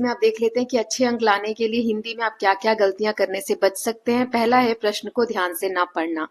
में आप देख लेते हैं कि अच्छे अंक लाने के लिए हिंदी में आप क्या क्या गलतियां करने से बच सकते हैं। पहला है प्रश्न को ध्यान से ना पढ़ना।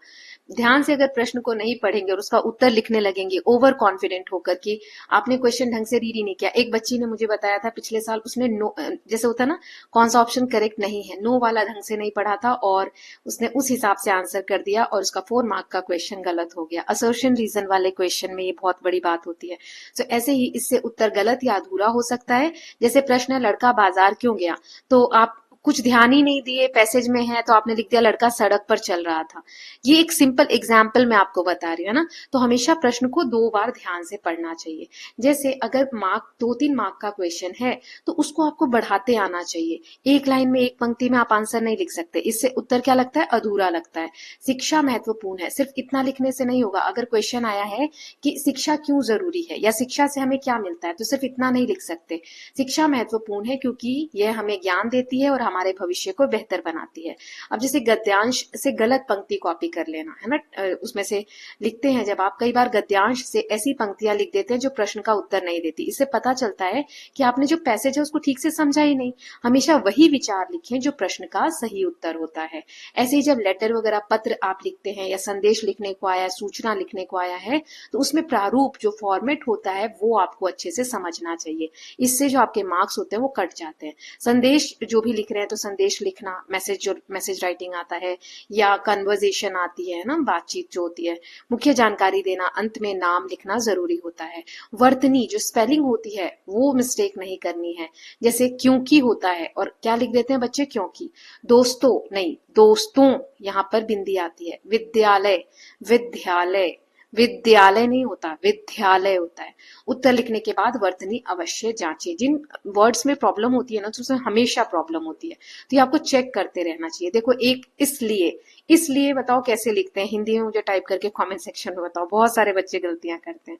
ध्यान से अगर प्रश्न को नहीं पढ़ेंगे और उसका उत्तर लिखने लगेंगे ओवर कॉन्फिडेंट होकर कि आपने क्वेश्चन ढंग से रीड ही नहीं किया। एक बच्ची ने मुझे बताया था पिछले साल, उसने नो, जैसे होता है ना कौन सा ऑप्शन करेक्ट नहीं है, नो वाला ढंग से नहीं पढ़ा था और उसने उस हिसाब से आंसर कर दिया और उसका 4 मार्क का क्वेश्चन गलत हो गया। असर्शन रीजन वाले क्वेश्चन में ये बहुत बड़ी बात होती है। तो ऐसे ही इससे उत्तर गलत या अधूरा हो सकता है। जैसे प्रश्न है लड़का बाजार क्यों गया, तो आप कुछ ध्यान ही नहीं दिए, पैसेज में है तो आपने लिख दिया लड़का सड़क पर चल रहा था। ये एक सिंपल एग्जाम्पल मैं आपको बता रही हूँ ना। तो हमेशा प्रश्न को 2 बार ध्यान से पढ़ना चाहिए। जैसे अगर मार्क 2-3 मार्क का क्वेश्चन है तो उसको आपको बढ़ाते आना चाहिए। एक लाइन में एक पंक्ति में आप आंसर नहीं लिख सकते, इससे उत्तर क्या लगता है, अधूरा लगता है। शिक्षा महत्वपूर्ण है, सिर्फ इतना लिखने से नहीं होगा। अगर क्वेश्चन आया है कि शिक्षा क्यों जरूरी है या शिक्षा से हमें क्या मिलता है, तो सिर्फ इतना नहीं लिख सकते। शिक्षा महत्वपूर्ण है क्योंकि यह हमें ज्ञान देती है और हमारे भविष्य को बेहतर बनाती है। अब जैसे गद्यांश से गलत पंक्ति कॉपी कर लेना है ना, उसमें से लिखते हैं जब आप, कई बार गद्यांश से ऐसी पंक्तियां लिख देते हैं जो प्रश्न का उत्तर नहीं देती। इससे पता चलता है कि आपने जो पैसेज है उसको ठीक से समझा ही नहीं। हमेशा वही विचार लिखें जो प्रश्न का सही उत्तर होता है। ऐसे ही जब लेटर वगैरह पत्र आप लिखते हैं या संदेश लिखने को आया, सूचना लिखने को आया है, तो उसमें प्रारूप जो फॉर्मेट होता है वो आपको अच्छे से समझना चाहिए। इससे जो आपके मार्क्स होते हैं वो कट जाते हैं। संदेश जो भी लिख रहे हैं तो संदेश लिखना, मैसेज राइटिंग आता है या कन्वर्जेशन आती है ना, बातचीत जो होती है, मुख्य जानकारी देना, अंत में नाम लिखना जरूरी होता है। वर्तनी जो स्पेलिंग होती है वो मिस्टेक नहीं करनी है। जैसे क्योंकि होता है और क्या लिख देते हैं बच्चे, क्योंकि। दोस्तों नहीं, दोस्तों, यहाँ पर बिंदी आती है। विद्यालय, विद्यालय, विद्यालय नहीं होता, विद्यालय होता है। उत्तर लिखने के बाद वर्तनी अवश्य जांचें। जिन वर्ड्स में प्रॉब्लम होती है ना, तो उसमें हमेशा प्रॉब्लम होती है, तो ये आपको चेक करते रहना चाहिए। देखो एक इसलिए, इसलिए बताओ कैसे लिखते हैं हिंदी में, मुझे टाइप करके कमेंट सेक्शन में बताओ। बहुत सारे बच्चे गलतियां करते हैं।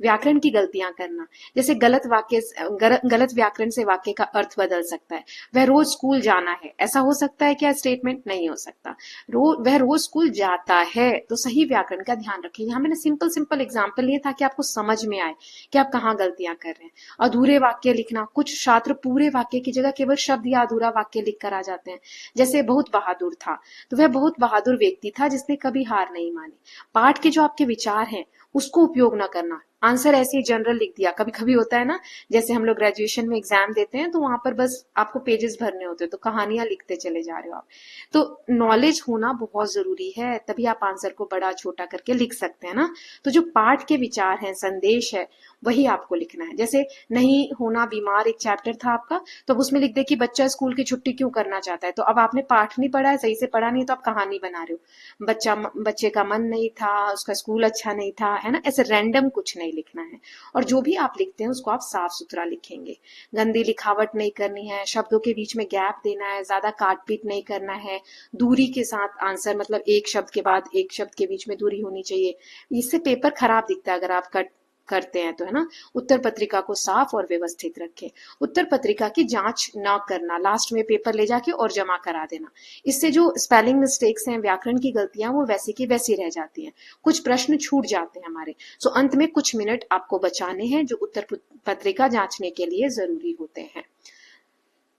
व्याकरण की गलतियां करना, जैसे गलत व्याकरण से वाक्य का अर्थ बदल सकता है। वह रोज स्कूल जाना है, ऐसा हो सकता है क्या स्टेटमेंट? नहीं हो सकता। वह रोज स्कूल जाता है, तो सही व्याकरण का ध्यान रखें। यहाँ मैंने सिंपल एग्जाम्पल लिए ताकि आपको समझ में आए कि आप कहाँ गलतियां कर रहे हैं। अधूरे वाक्य लिखना, कुछ छात्र पूरे वाक्य की जगह केवल शब्द या अधूरा वाक्य लिख कर आ जाते हैं। जैसे बहुत बहादुर था, तो वह बहुत बहादुर व्यक्ति था जिसने कभी हार नहीं मानी। पाठ के जो आपके विचार हैं उसको उपयोग ना करना, आंसर ऐसे ही जनरल लिख दिया। कभी कभी होता है ना, जैसे हम लोग ग्रेजुएशन में एग्जाम देते हैं तो वहां पर बस आपको पेजेस भरने होते हैं, तो कहानियां लिखते चले जा रहे हो आप। तो नॉलेज होना बहुत जरूरी है, तभी आप आंसर को बड़ा छोटा करके लिख सकते हैं ना। तो जो पाठ के विचार हैं, संदेश है, वही आपको लिखना है। जैसे नहीं होना बीमार एक चैप्टर था आपका, तो अब उसमें लिख दे कि बच्चा स्कूल की छुट्टी क्यों करना चाहता है। तो अब आपने पाठ नहीं पढ़ा है, सही से पढ़ा नहीं, तो आप कहानी बना रहे हो। बच्चे का मन नहीं था, उसका स्कूल अच्छा नहीं था, है ना। ऐसे रैंडम कुछ नहीं लिखना है। और जो भी आप लिखते हैं उसको आप साफ सुथरा लिखेंगे। गंदी लिखावट नहीं करनी है, शब्दों के बीच में गैप देना है, ज्यादा काट पीट नहीं करना है। दूरी के साथ आंसर, मतलब एक शब्द के बाद एक शब्द के बीच में दूरी होनी चाहिए। इससे पेपर खराब दिखता है अगर आप कट करते हैं तो, है ना। उत्तर पत्रिका को साफ और व्यवस्थित रखें। उत्तर पत्रिका की जांच ना करना, लास्ट में पेपर ले जाके और जमा करा देना। इससे जो स्पेलिंग मिस्टेक्स हैं, व्याकरण की गलतियां, वो वैसी की वैसी रह जाती हैं। कुछ प्रश्न छूट जाते हैं हमारे। सो अंत में कुछ मिनट आपको बचाने हैं जो उत्तर पत्रिका जांचने के लिए जरूरी होते हैं।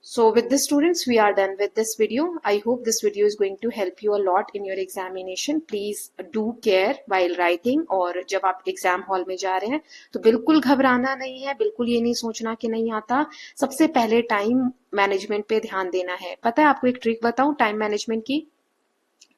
So with this students, we are done with this video. I hope this video is going to help you a lot in your examination. Please do care while writing. और जब आप एग्जाम हॉल में जा रहे हैं तो बिल्कुल घबराना नहीं है, बिल्कुल ये नहीं सोचना कि नहीं आता। सबसे पहले टाइम मैनेजमेंट पे ध्यान देना है। पता है आपको एक ट्रिक बताऊं टाइम मैनेजमेंट की?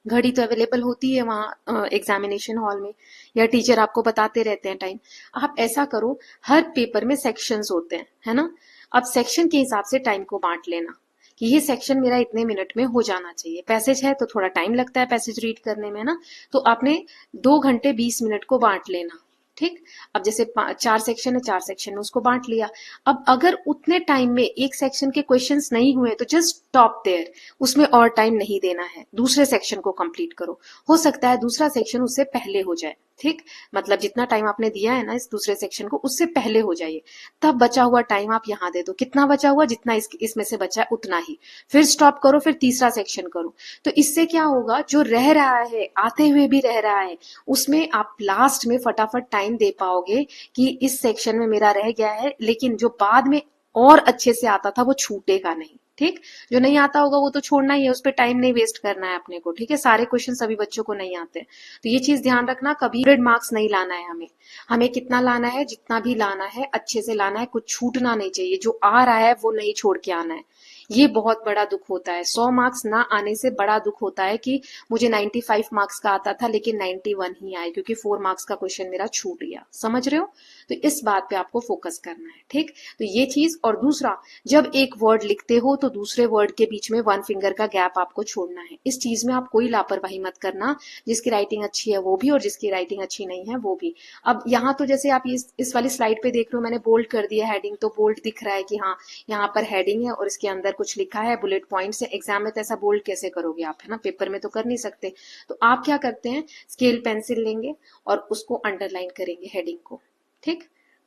घड़ी तो अवेलेबल होती है वहाँ एग्जामिनेशन हॉल में, या टीचर आपको बताते रहते हैं टाइम। आप ऐसा करो, हर पेपर में सेक्शंस होते हैं, है ना। अब सेक्शन के हिसाब से टाइम को बांट लेना कि ये सेक्शन मेरा इतने मिनट में हो जाना चाहिए। पैसेज है तो थोड़ा टाइम लगता है पैसेज रीड करने में ना, तो आपने 2 घंटे 20 मिनट को बांट लेना। ठीक। अब जैसे 4 सेक्शन है, 4 सेक्शन में उसको बांट लिया। अब अगर उतने टाइम में एक सेक्शन के क्वेश्चंस नहीं हुए तो जस्ट स्टॉप देयर, उसमें और टाइम नहीं देना है, दूसरे सेक्शन को कंप्लीट करो। हो सकता है दूसरा सेक्शन उससे पहले हो जाए। ठीक, मतलब जितना टाइम आपने दिया है ना इस दूसरे सेक्शन को, उससे पहले हो जाइए। तब बचा हुआ टाइम आप यहाँ दे दो। कितना बचा हुआ? जितना इसमें से बचा है उतना ही। फिर स्टॉप करो, फिर तीसरा सेक्शन करो। तो इससे क्या होगा, जो रह रहा है, आते हुए भी रह रहा है, उसमें आप लास्ट में फटाफट टाइम दे पाओगे कि इस सेक्शन में मेरा रह गया है, लेकिन जो बाद में और अच्छे से आता था वो छूटेगा नहीं। ठीक, जो नहीं आता होगा वो तो छोड़ना ही है, उस पर टाइम नहीं वेस्ट करना है अपने को। ठीक है, सारे क्वेश्चन सभी बच्चों को नहीं आते, तो ये चीज ध्यान रखना, कभी 100 मार्क्स नहीं लाना है हमें। हमें कितना लाना है, जितना भी लाना है अच्छे से लाना है, कुछ छूटना नहीं चाहिए, जो आ रहा है वो नहीं छोड़ के आना है। ये बहुत बड़ा दुख होता है, 100 मार्क्स ना आने से बड़ा दुख होता है कि मुझे 95 मार्क्स का आता था लेकिन 91 ही आए, क्योंकि 4 मार्क्स का क्वेश्चन मेरा छूट गया। समझ रहे हो? तो इस बात पे आपको फोकस करना है। ठीक, तो ये चीज। और दूसरा, जब एक वर्ड लिखते हो तो दूसरे वर्ड के बीच में 1 फिंगर का गैप आपको छोड़ना है। इस चीज में आप कोई लापरवाही मत करना, जिसकी राइटिंग अच्छी है वो भी और जिसकी राइटिंग अच्छी नहीं है वो भी। अब यहाँ तो जैसे आप इस वाली स्लाइड पे देख रहे हो, मैंने बोल्ड कर दिया हेडिंग, तो बोल्ड दिख रहा है कि हाँ यहाँ पर हेडिंग है और इसके अंदर कुछ लिखा है, बुलेट पॉइंट्स है। एग्जाम में तो ऐसा बोल्ड कैसे करोगे आप, है ना, पेपर में तो कर नहीं सकते। तो आप क्या करते हैं, स्केल पेंसिल लेंगे और उसको अंडरलाइन करेंगे हेडिंग को। ठीक,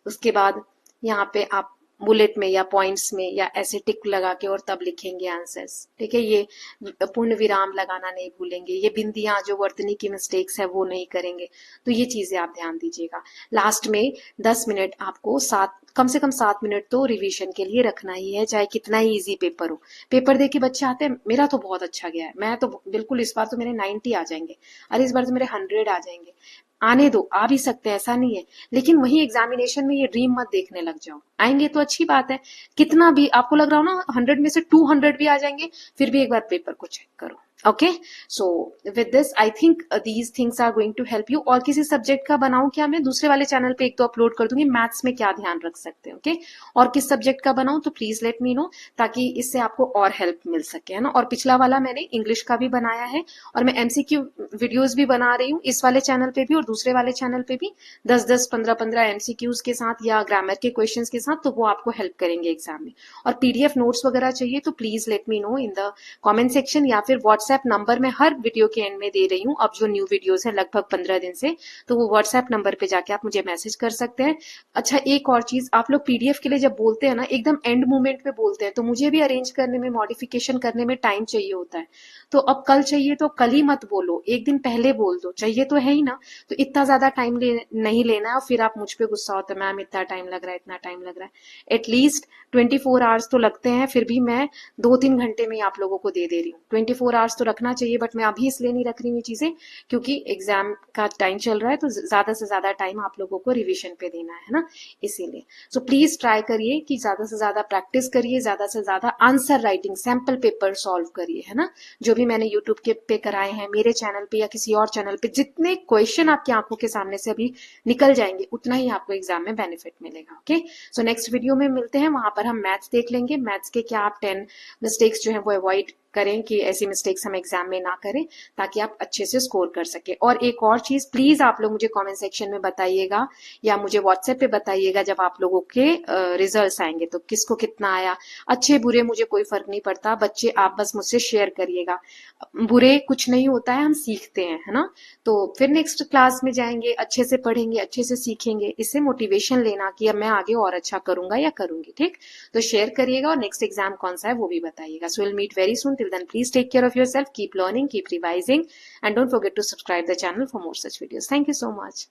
उसके बाद यहाँ पे आप बुलेट में या पॉइंट्स में या ऐसे टिक लगा के और तब लिखेंगे आंसर्स। ठीक है, ये पूर्ण विराम लगाना नहीं भूलेंगे, ये बिंदियां जो वर्तनी की मिस्टेक्स है वो नहीं करेंगे। तो ये चीजें आप ध्यान दीजिएगा। लास्ट में 10 मिनट आपको कम से कम 7 मिनट तो रिवीजन के लिए रखना ही है, चाहे कितना ही इजी पेपर हो। पेपर दे के बच्चे आते हैं, मेरा तो बहुत अच्छा गया है, मैं तो बिल्कुल इस बार तो मेरे 90 आ जाएंगे, अरे इस बार तो मेरे 100 आ जाएंगे। आने दो, आ भी सकते हैं, ऐसा नहीं है। लेकिन वही एग्जामिनेशन में ये ड्रीम मत देखने लग जाओ। आएंगे तो अच्छी बात है, कितना भी आपको लग रहा हो ना 100 में से 200 भी आ जाएंगे, फिर भी एक बार पेपर को चेक करो। Okay, so with this I think these things are going to help you. और किसी सब्जेक्ट का बनाऊं क्या, मैं दूसरे वाले चैनल पे एक तो अपलोड कर दूंगी, मैथ्स में क्या ध्यान रख सकते हैं। ओके, और किस सब्जेक्ट का बनाऊं तो प्लीज लेट मी नो, ताकि इससे आपको और हेल्प मिल सके, है ना। और पिछला वाला मैंने इंग्लिश का भी बनाया है, और मैं एमसीक्यू वीडियोस भी बना रही हूँ इस वाले चैनल पे भी और दूसरे वाले चैनल पे भी, 10-10 15-15 एमसीक्यूज के साथ या ग्रामर के क्वेश्चंस के साथ, तो वो आपको हेल्प करेंगे एग्जाम में। और पीडीएफ नोट्स वगैरह चाहिए तो please let me know in the comment section, या फिर व्हाट्सएप नंबर मैं हर वीडियो के एंड में दे रही हूँ। अब जो न्यू वीडियोस है लगभग 15 दिन से, तो वो व्हाट्सएप नंबर पे जाके आप मुझे मैसेज कर सकते हैं। अच्छा, एक और चीज, आप लोग पीडीएफ के लिए जब बोलते हैं ना, एकदम एंड मोमेंट पे बोलते हैं, तो मुझे भी अरेंज करने में, मॉडिफिकेशन करने में टाइम चाहिए होता है। तो अब कल चाहिए तो कल ही मत बोलो, एक दिन पहले बोल दो, चाहिए तो है ही ना। तो इतना ज्यादा टाइम नहीं लेना है, और फिर आप मुझ पे गुस्सा होता है, मैम इतना टाइम लग रहा है, इतना टाइम लग रहा है। एटलीस्ट 24 आवर्स तो लगते हैं, फिर भी मैं 2-3 घंटे में आप लोगों को दे रही हूँ। 24 आवर्स तो रखना चाहिए, बट मैं अभी इसलिए नहीं रख रही हूँ चीजें, क्योंकि एग्जाम का टाइम चल रहा है, तो ज्यादा से ज्यादा टाइम आप लोगों को रिविजन पे देना है ना, इसीलिए। सो प्लीज ट्राई करिए कि ज्यादा से ज्यादा प्रैक्टिस करिए, ज्यादा से ज्यादा answer writing, sample paper solve करिए, है ना। जो भी मैंने यूट्यूब के पे कराए हैं, मेरे चैनल पे या किसी और चैनल पे, जितने क्वेश्चन आपकी आंखों के सामने से अभी निकल जाएंगे, उतना ही आपको एग्जाम में बेनिफिट मिलेगा। ओके, सो नेक्स्ट वीडियो में मिलते हैं, वहां पर हम मैथ्स देख लेंगे। मैथ्स के क्या आप 10 मिस्टेक्स जो है वो अवॉइड करें, कि ऐसी मिस्टेक्स हम एग्जाम में ना करें, ताकि आप अच्छे से स्कोर कर सके। और एक और चीज, प्लीज आप लोग मुझे कमेंट सेक्शन में बताइएगा या मुझे व्हाट्सएप पे बताइएगा, जब आप लोगों के रिजल्ट्स आएंगे तो किसको कितना आया। अच्छे बुरे मुझे कोई फर्क नहीं पड़ता, बच्चे आप बस मुझसे शेयर करिएगा। बुरे कुछ नहीं होता है, हम सीखते हैं, है ना। तो फिर नेक्स्ट क्लास में जाएंगे, अच्छे से पढ़ेंगे, अच्छे से सीखेंगे, इससे मोटिवेशन लेना कि अब मैं आगे और अच्छा करूंगा या करूंगी। ठीक, तो शेयर करिएगा, और नेक्स्ट एग्जाम कौन सा है वो भी बताइएगा। So will meet very soon, till then please take care of yourself, keep learning, keep revising, and don't forget to subscribe the channel for more such videos. Thank you so much.